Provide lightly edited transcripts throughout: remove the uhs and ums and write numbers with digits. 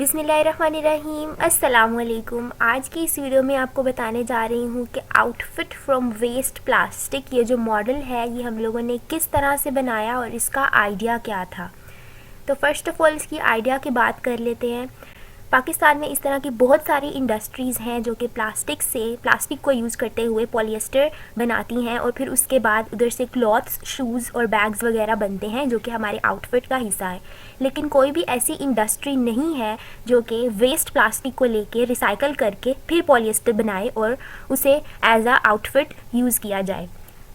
बिस्मिल्लाहिर्रहमानिर्रहीम अस्सलामुअलैकुम। आज की इस वीडियो में आपको बताने जा रही हूँ कि आउटफिट फ्रॉम वेस्ट प्लास्टिक ये जो मॉडल है ये हम लोगों ने किस तरह से बनाया और इसका आइडिया क्या था। तो फर्स्ट ऑफ़ ऑल इसकी आइडिया की बात कर लेते हैं। पाकिस्तान में इस तरह की बहुत सारी इंडस्ट्रीज़ हैं जो कि प्लास्टिक को यूज़ करते हुए पॉलिएस्टर बनाती हैं और फिर उसके बाद उधर से क्लॉथ्स, शूज़ और बैग्स वगैरह बनते हैं जो कि हमारे आउटफिट का हिस्सा है। लेकिन कोई भी ऐसी इंडस्ट्री नहीं है जो कि वेस्ट प्लास्टिक को लेके रिसाइकल करके फिर पॉलिएस्टर बनाए और उसे एज आ आउटफिट यूज़ किया जाए।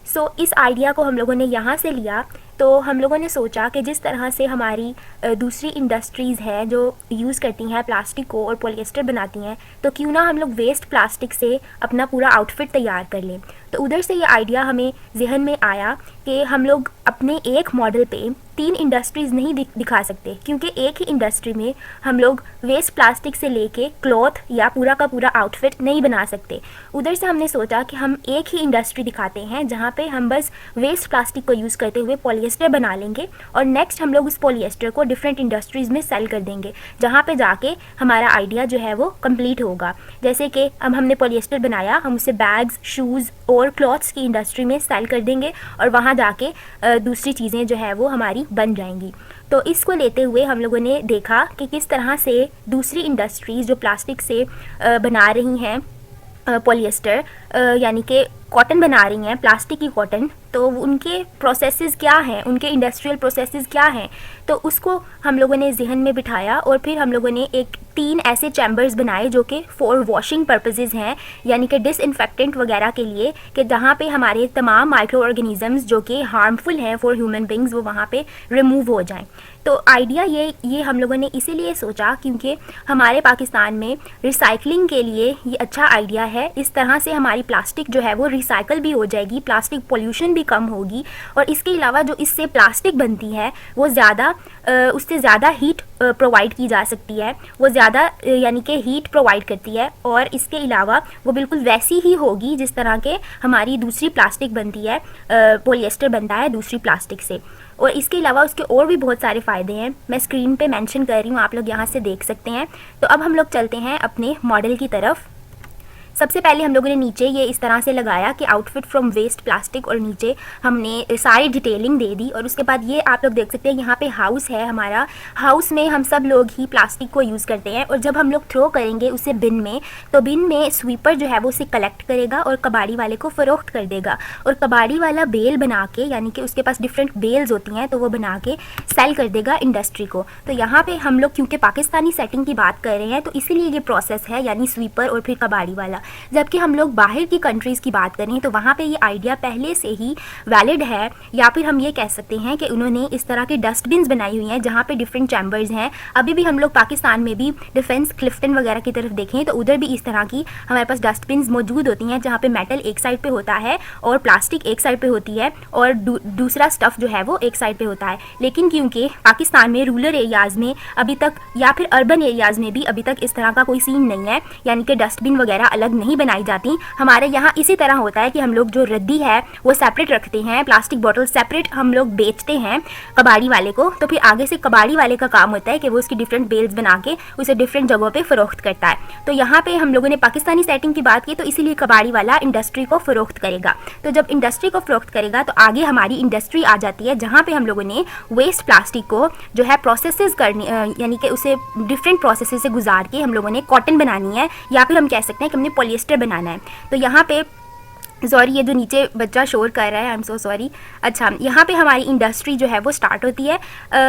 सो इस आइडिया को हम लोगों ने यहाँ से लिया। तो हम लोगों ने सोचा कि जिस तरह से हमारी दूसरी इंडस्ट्रीज़ हैं जो यूज़ करती हैं प्लास्टिक को और पॉलिएस्टर बनाती हैं, तो क्यों ना हम लोग वेस्ट प्लास्टिक से अपना पूरा आउटफिट तैयार कर लें। तो उधर से ये आइडिया हमें जहन में आया कि हम लोग अपने एक मॉडल पे 3 इंडस्ट्रीज़ नहीं दिखा सकते, क्योंकि एक ही इंडस्ट्री में हम लोग वेस्ट प्लास्टिक से लेके क्लॉथ या पूरा का पूरा आउटफिट नहीं बना सकते। उधर से हमने सोचा कि हम एक ही इंडस्ट्री दिखाते हैं जहाँ पे हम बस वेस्ट प्लास्टिक को यूज़ करते हुए पॉलिएस्टर बना लेंगे और नेक्स्ट हम लोग उस पॉलिएस्टर को डिफरेंट इंडस्ट्रीज़ में सेल कर देंगे, जहाँ पे जाके हमारा आइडिया जो है वो कंप्लीट होगा। जैसे कि अब हमने पॉलिएस्टर बनाया, हम उसे बैग्स, शूज़ और क्लॉथ्स की इंडस्ट्री में सेल कर देंगे और वहाँ जाके दूसरी चीज़ें जो है वो हमारी बन जाएंगी। तो इसको लेते हुए हम लोगों ने देखा कि किस तरह से दूसरी इंडस्ट्रीज़ जो प्लास्टिक से बना रही हैं पॉलिएस्टर यानी कि कॉटन बना रही हैं, प्लास्टिक की कॉटन, तो उनके प्रोसेसेस क्या हैं, उनके इंडस्ट्रियल प्रोसेसेस क्या हैं, तो उसको हम लोगों ने जहन में बिठाया और फिर हम लोगों ने 3 ऐसे चैम्बर्स बनाए जो कि फॉर वॉशिंग पर्पसेस हैं, यानी कि डिसइंफेक्टेंट वगैरह के लिए, कि जहाँ पे हमारे तमाम माइक्रो ऑर्गेनिजम्स जो कि हार्मफुल हैं फॉर ह्यूमन बींग्स वो वहाँ पे रिमूव हो जाएं। तो आइडिया ये हम लोगों ने इसीलिए सोचा क्योंकि हमारे पाकिस्तान में रिसाइकलिंग के लिए ये अच्छा आइडिया है। इस तरह से हमारी प्लास्टिक जो है वो रिसाइकल भी हो जाएगी, प्लास्टिक पोल्यूशन भी कम होगी और इसके अलावा जो इससे प्लास्टिक बनती है वो उससे ज़्यादा हीट प्रोवाइड की जा सकती है, वो ज़्यादा यानी कि हीट प्रोवाइड करती है और इसके अलावा वो बिल्कुल वैसी ही होगी जिस तरह के हमारी दूसरी प्लास्टिक बनती है, पॉलिएस्टर बनता है दूसरी प्लास्टिक से। और इसके अलावा उसके और भी बहुत सारे फ़ायदे हैं, मैं स्क्रीन पे मेंशन कर रही हूँ, आप लोग यहाँ से देख सकते हैं। तो अब हम लोग चलते हैं अपने मॉडल की तरफ। सबसे पहले हम लोगों ने नीचे ये इस तरह से लगाया कि आउटफिट फ्रॉम वेस्ट प्लास्टिक और नीचे हमने सारी डिटेलिंग दे दी। और उसके बाद ये आप लोग देख सकते हैं यहाँ पे हाउस है हमारा। हाउस में हम सब लोग ही प्लास्टिक को यूज़ करते हैं और जब हम लोग थ्रो करेंगे उसे बिन में, तो बिन में स्वीपर जो है वो उसे कलेक्ट करेगा और कबाड़ी वाले को फ़रोख्त कर देगा और कबाड़ी वाला बेल बना के, यानी कि उसके पास डिफरेंट बेल्स होती हैं, तो वो बना के सेल कर देगा इंडस्ट्री को। तो यहाँ पर हम लोग क्योंकि पाकिस्तानी सेटिंग की बात कर रहे हैं तो इसीलिए ये प्रोसेस है, यानी स्वीपर और फिर कबाड़ी वाला। जबकि हम लोग बाहर की कंट्रीज़ की बात करें तो वहाँ पे ये आइडिया पहले से ही वैलिड है, या फिर हम ये कह सकते हैं कि उन्होंने इस तरह के डस्टबिन्स बनाई हुई हैं जहाँ पे डिफरेंट चैम्बर्स हैं। अभी भी हम लोग पाकिस्तान में भी डिफेंस क्लिफ्टन वगैरह की तरफ देखें तो उधर भी इस तरह की हमारे पास डस्टबिन्स मौजूद होती हैं जहाँ पर मेटल एक साइड पर होता है और प्लास्टिक एक साइड पर होती है और दूसरा स्टफ़ जो है वो एक साइड पर होता है। लेकिन क्योंकि पाकिस्तान में रूरल एरियाज़ में अभी तक या फिर अर्बन एरियाज़ में भी अभी तक इस तरह का कोई सीन नहीं है, यानी कि डस्टबिन वगैरह अलग नहीं बनाई जाती। हमारे यहाँ इसी तरह होता है कि हम लोग जो रद्दी है वो सेपरेट रखते हैं, प्लास्टिक बोतल सेपरेट हम लोग बेचते हैं कबाड़ी वाले को, तो फिर आगे से कबाड़ी वाले का काम होता है कि वो उसकी डिफरेंट बेल्स बना के उसे डिफरेंट जगहों पे फ़रोख्त करता है। तो यहाँ पे हम लोगों ने पाकिस्तानी सेटिंग की बात की तो इसीलिए कबाड़ी वाला इंडस्ट्री को फ़रोख्त करेगा। तो जब इंडस्ट्री को फ़रोख्त करेगा तो आगे हमारी इंडस्ट्री आ जाती है जहाँ पर हम लोगों ने वेस्ट प्लास्टिक को जो है प्रोसेसेस करनी, यानी कि उसे डिफरेंट प्रोसेसेस से गुजार के हम लोगों ने कॉटन बनानी है या फिर हम कह सकते हैं कि हमने पॉलिएस्टर बनाना है। तो यहाँ पे सॉरी, ये जो नीचे बच्चा शोर कर रहा है, आई एम सो सॉरी। अच्छा, यहाँ पे हमारी इंडस्ट्री जो है वो स्टार्ट होती है।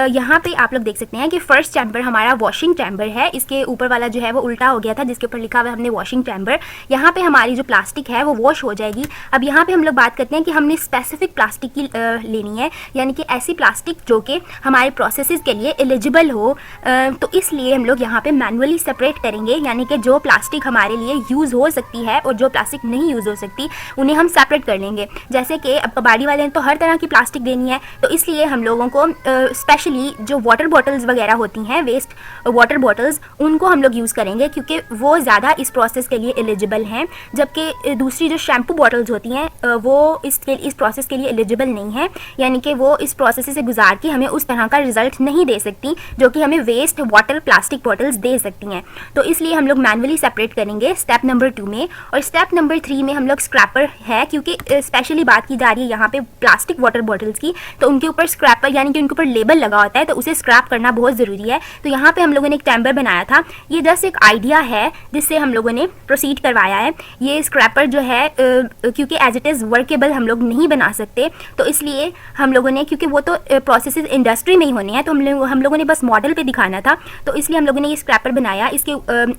यहाँ पे आप लोग देख सकते हैं कि फर्स्ट चैम्बर हमारा वॉशिंग चैम्बर है, इसके ऊपर वाला जो है वो उल्टा हो गया था जिसके ऊपर लिखा हुआ है हमने वॉशिंग चैम्बर। यहाँ पे हमारी जो प्लास्टिक है वो वॉश हो जाएगी। अब यहाँ पे हम लोग बात करते हैं कि हमने स्पेसिफिक प्लास्टिक की लेनी है, यानी कि ऐसी प्लास्टिक जो कि हमारे प्रोसेसेस के लिए एलिजिबल हो। तो इसलिए हम लोग यहाँ पर मैनुअली सेपरेट करेंगे, यानी कि जो प्लास्टिक हमारे लिए यूज़ हो सकती है और जो प्लास्टिक नहीं यूज़ हो सकती उन्हें हम सेपरेट कर लेंगे। जैसे कि अब कबाड़ी वाले ने तो हर तरह की प्लास्टिक देनी है, तो इसलिए हम लोगों को स्पेशली जो वाटर बॉटल्स वगैरह होती हैं, वेस्ट वाटर बॉटल्स, उनको हम लोग यूज़ करेंगे क्योंकि वो ज़्यादा इस प्रोसेस के लिए एलिजिबल हैं, जबकि दूसरी जो शैम्पू बॉटल्स होती हैं वो इस प्रोसेस के लिए एलिजिबल नहीं है, यानी कि वो इस प्रोसेस से गुजार के हमें उस तरह का रिजल्ट नहीं दे सकती जो कि हमें वेस्ट वाटर प्लास्टिक बॉटल्स दे सकती हैं। तो इसलिए हम लोग मैनुअली सेपरेट करेंगे स्टेप नंबर 2 में। और स्टेप नंबर 3 में हम लोग स्क्रैपर है, क्योंकि स्पेशली बात की जा रही है यहाँ पे प्लास्टिक वाटर बॉटल्स की, तो उनके ऊपर स्क्रैपर यानी कि उनके ऊपर लेबल लगा होता है, तो उसे स्क्रैप करना बहुत ज़रूरी है। तो यहाँ पे हम लोगों ने एक चैम्बर बनाया था, ये जस्ट एक आइडिया है जिससे हम लोगों ने प्रोसीड करवाया है। ये स्क्रैपर जो है क्योंकि एज इट इज़ वर्केबल हम लोग नहीं बना सकते, तो इसलिए हम लोगों ने, क्योंकि वो तो प्रोसेस इंडस्ट्री में ही होने हैं, तो हम लोगों ने बस मॉडल पे दिखाना था, तो इसलिए हम लोगों ने ये स्क्रैपर बनाया। इसके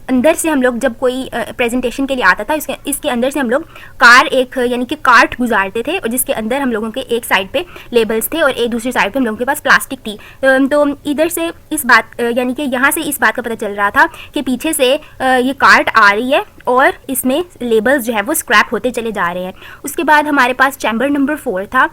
अंदर से हम लोग जब कोई प्रेजेंटेशन के लिए आता था, इसके अंदर से हम लोग यानी कि कार्ट गुजारते थे, और जिसके अंदर हम लोगों के एक साइड पे लेबल्स थे और एक दूसरी साइड पे हम लोगों के पास प्लास्टिक थी। तो इधर से इस बात यानी कि यहाँ से इस बात का पता चल रहा था कि पीछे से ये कार्ट आ रही है और इसमें लेबल्स जो है वो स्क्रैप होते चले जा रहे हैं। उसके बाद हमारे पास चैम्बर नंबर 4 था।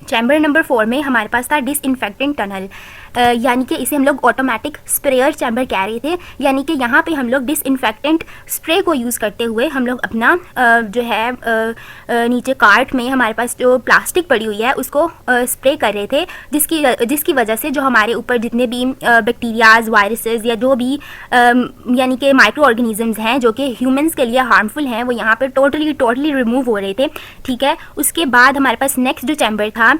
चैम्बर नंबर 4 में हमारे पास था डिसइंफेक्टेंट टनल, यानी कि इसे हम लोग ऑटोमेटिक स्प्रेयर चैम्बर कह रहे थे, यानी कि यहाँ पे हम लोग डिसइंफेक्टेंट स्प्रे को यूज़ करते हुए हम लोग अपना जो है नीचे कार्ट में हमारे पास जो प्लास्टिक पड़ी हुई है उसको स्प्रे कर रहे थे, जिसकी वजह से जो हमारे ऊपर जितने भी बैक्टीरियाज, वायरसेस या जो भी यानी कि माइक्रो ऑर्गेनिजम्स हैं जो कि ह्यूमंस के लिए हार्मफुल हैं, वो यहाँ पर टोटली रिमूव हो रहे थे। ठीक है, उसके बाद हमारे पास नेक्स्ट जो चैम्बर था,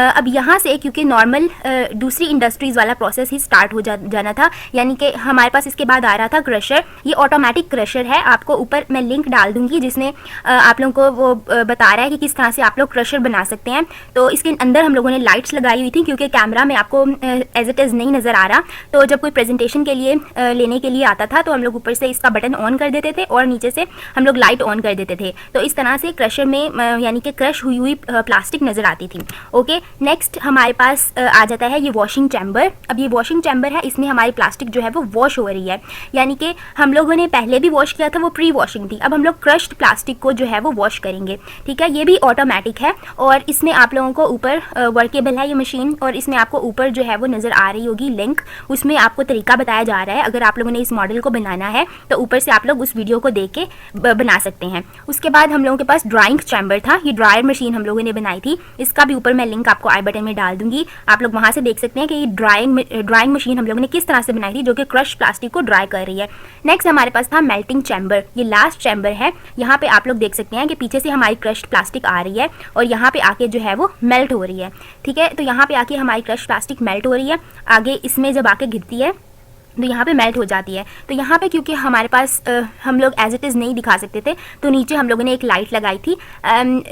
अब यहाँ से क्योंकि नॉर्मल दूसरी इंडस्ट्री वाला प्रोसेस ही स्टार्ट हो जाना था, यानी कि हमारे पास इसके बाद आ रहा था क्रशर। ये ऑटोमेटिक क्रशर है, आपको ऊपर मैं लिंक डाल दूंगी जिसमें आप लोगों को वो बता रहा है कि किस तरह से आप लोग क्रशर बना सकते हैं। तो इसके अंदर हम लोगों ने लाइट्स लगाई हुई थी, क्योंकि कैमरा में आपको एज इट इज़ नहीं नज़र आ रहा, तो जब कोई प्रेजेंटेशन के लिए लेने के लिए आता था तो हम लोग ऊपर से इसका बटन ऑन कर देते थे और नीचे से हम लोग लाइट ऑन कर देते थे, तो इस तरह से क्रशर में यानी कि क्रश हुई प्लास्टिक नज़र आती थी। ओके, नेक्स्ट हमारे पास आ जाता है ये वॉशिंग चैम्बर। अब ये वॉशिंग चैम्बर है, इसमें हमारी प्लास्टिक जो है वो वॉश हो रही है, यानी कि हम लोगों ने पहले भी वॉश किया था, वो प्री वॉशिंग थी। अब हम लोग क्रश्ड प्लास्टिक को जो है वो वॉश करेंगे। ठीक है, ये भी ऑटोमेटिक है और इसमें आप लोगों को ऊपर वर्केबल है ये मशीन, और इसमें आपको ऊपर जो है वो नज़र आ रही होगी लिंक, उसमें आपको तरीका बताया जा रहा है। अगर आप लोगों ने इस मॉडल को बनाना है तो ऊपर से आप लोग उस वीडियो को देख के बना सकते हैं। उसके बाद हम लोगों के पास ड्राइंग चैम्बर था, ये ड्रायर मशीन हम लोगों ने बनाई थी, इसका भी ऊपर मैं लिंक आपको आई बटन में डाल दूंगी, आप लोग वहाँ से देख सकते हैं कि ये ड्राइंग मशीन हम लोगों ने किस तरह से बनाई थी जो कि क्रश प्लास्टिक को ड्राई कर रही है। नेक्स्ट हमारे पास था मेल्टिंग चैम्बर, ये लास्ट चैम्बर है। यहाँ पे आप लोग देख सकते हैं कि पीछे से हमारी क्रश्ड प्लास्टिक आ रही है और यहाँ पे आके जो है वो मेल्ट हो रही है। ठीक है, तो यहाँ पे आके हमारी क्रश प्लास्टिक मेल्ट हो रही है, आगे इसमें जब आके गिरती है तो यहाँ पे मेल्ट हो जाती है। तो यहाँ पे क्योंकि हमारे पास हम लोग एज इट इज़ नहीं दिखा सकते थे, तो नीचे हम लोगों ने एक लाइट लगाई थी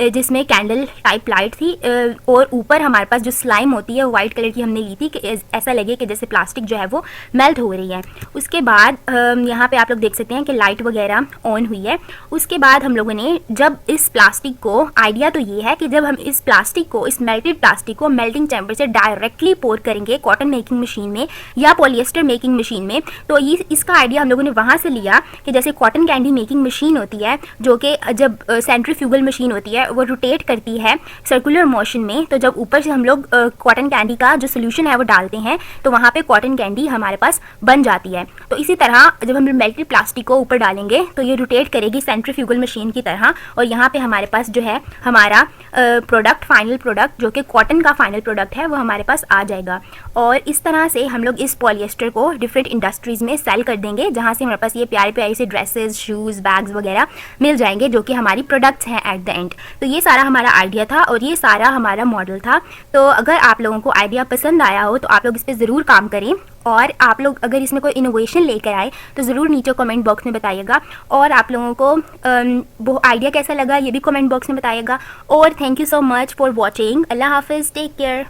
जिसमें कैंडल टाइप लाइट थी, और ऊपर हमारे पास जो स्लाइम होती है वाइट कलर की हमने ली थी कि ऐसा लगे कि जैसे प्लास्टिक जो है वो मेल्ट हो रही है। उसके बाद यहाँ पे आप लोग देख सकते हैं कि लाइट वगैरह ऑन हुई है। उसके बाद हम लोगों ने जब इस प्लास्टिक को, आइडिया तो ये है कि जब हम इस प्लास्टिक को, इस मेल्टेड प्लास्टिक को मेल्टिंग चैम्बर से डायरेक्टली पोर करेंगे कॉटन मेकिंग मशीन में या पॉलिएस्टर मेकिंग मशीन में, तो ये इसका आइडिया हम लोगों ने वहाँ से लिया कि जैसे कॉटन कैंडी मेकिंग मशीन होती है जो कि जब सेंट्रीफ्यूगल मशीन होती है वो रोटेट करती है सर्कुलर मोशन में, तो जब ऊपर से हम लोग कॉटन कैंडी का जो सोल्यूशन है वो डालते हैं तो वहाँ पे कॉटन कैंडी हमारे पास बन जाती है। तो इसी तरह जब हम मेल्टेड प्लास्टिक को ऊपर डालेंगे तो ये रोटेट करेगी सेंट्रीफ्यूगल मशीन की तरह, और यहाँ पे हमारे पास जो है हमारा प्रोडक्ट, फाइनल प्रोडक्ट जो कि कॉटन का फाइनल प्रोडक्ट है वो हमारे पास आ जाएगा। और इस तरह से हम लोग इस पॉलिएस्टर को डिफरेंट इंडस्ट्रीज़ में सेल कर देंगे, जहाँ से हमारे पास ये प्यारे प्यारे से ड्रेसेस, शूज़, बैग्स वगैरह मिल जाएंगे जो कि हमारी प्रोडक्ट्स हैं एट द एंड। तो ये सारा हमारा आइडिया था और ये सारा हमारा मॉडल था। तो अगर आप लोगों को आइडिया पसंद आया हो तो आप लोग इस पर ज़रूर काम करें, और आप लोग अगर इसमें कोई इनोवेशन लेकर आए तो ज़रूर नीचे कमेंट बॉक्स में बताइएगा, और आप लोगों को वो आइडिया कैसा लगा ये भी कमेंट बॉक्स में बताइएगा। और thank you so much for watching. अल्लाह हाफिज़, टेक केयर।